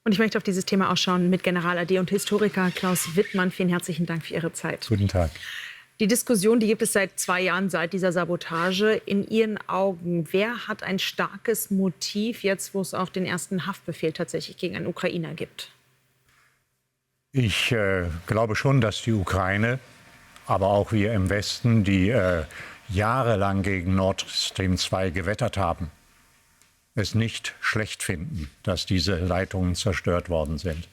Und ich möchte auf dieses Thema auch schauen mit General-AD und Historiker Klaus Wittmann. Vielen herzlichen Dank für Ihre Zeit. Guten Tag. Die Diskussion, die gibt es seit 2 Jahren, seit dieser Sabotage. In Ihren Augen, wer hat ein starkes Motiv, jetzt wo es auch den ersten Haftbefehl tatsächlich gegen einen Ukrainer gibt? Ich glaube schon, dass die Ukraine, aber auch wir im Westen, die jahrelang gegen Nord Stream 2 gewettert haben, es nicht schlecht finden, dass diese Leitungen zerstört worden sind.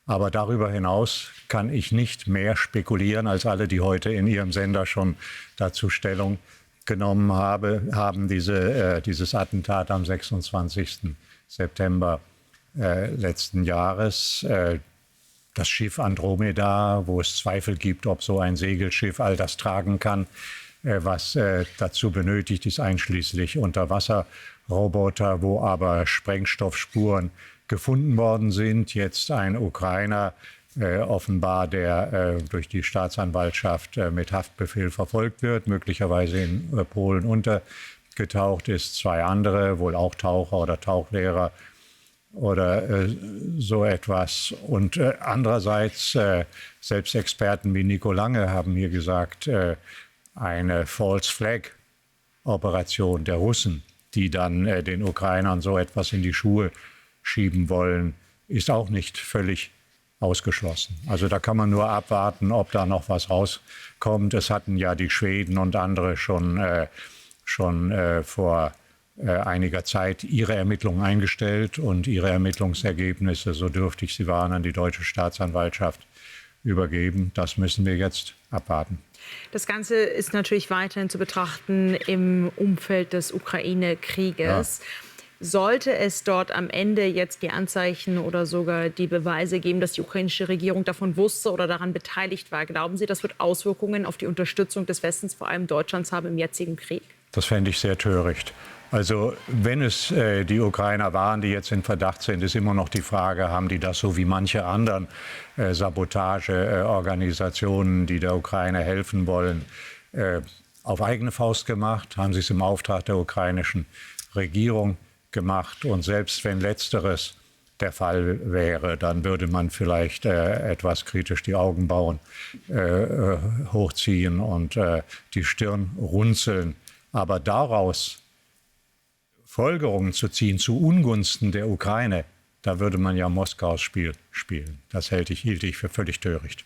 Aber darüber hinaus kann ich nicht mehr spekulieren, als alle, die heute in ihrem Sender schon dazu Stellung genommen haben. Dieses Attentat am 26. September letzten Jahres, das Schiff Andromeda, wo es Zweifel gibt, ob so ein Segelschiff all das tragen kann, was dazu benötigt ist, einschließlich Unterwasserroboter, wo aber Sprengstoffspuren gefunden worden sind. Jetzt ein Ukrainer, offenbar, der durch die Staatsanwaltschaft mit Haftbefehl verfolgt wird, möglicherweise in Polen untergetaucht ist. 2 andere, wohl auch Taucher oder Tauchlehrer oder so etwas. Und andererseits, selbst Experten wie Nico Lange haben hier gesagt, eine False Flag Operation der Russen, die dann den Ukrainern so etwas in die Schuhe schieben wollen, ist auch nicht völlig ausgeschlossen. Also da kann man nur abwarten, ob da noch was rauskommt. Es hatten ja die Schweden und andere schon vor einiger Zeit ihre Ermittlungen eingestellt und ihre Ermittlungsergebnisse, so dürftig sie waren, an die deutsche Staatsanwaltschaft übergeben. Das müssen wir jetzt abwarten. Das Ganze ist natürlich weiterhin zu betrachten im Umfeld des Ukraine-Krieges. Ja. Sollte es dort am Ende jetzt die Anzeichen oder sogar die Beweise geben, dass die ukrainische Regierung davon wusste oder daran beteiligt war, glauben Sie, das wird Auswirkungen auf die Unterstützung des Westens, vor allem Deutschlands, haben im jetzigen Krieg? Das fände ich sehr töricht. Also wenn es die Ukrainer waren, die jetzt in Verdacht sind, ist immer noch die Frage, haben die das so wie manche anderen Sabotageorganisationen, die der Ukraine helfen wollen, auf eigene Faust gemacht? Haben sie es im Auftrag der ukrainischen Regierung gemacht? Und selbst wenn Letzteres der Fall wäre, dann würde man vielleicht etwas kritisch die Augenbrauen hochziehen und die Stirn runzeln. Aber daraus Folgerungen zu ziehen zu Ungunsten der Ukraine, da würde man ja Moskaus Spiel spielen. Das hielt ich für völlig töricht.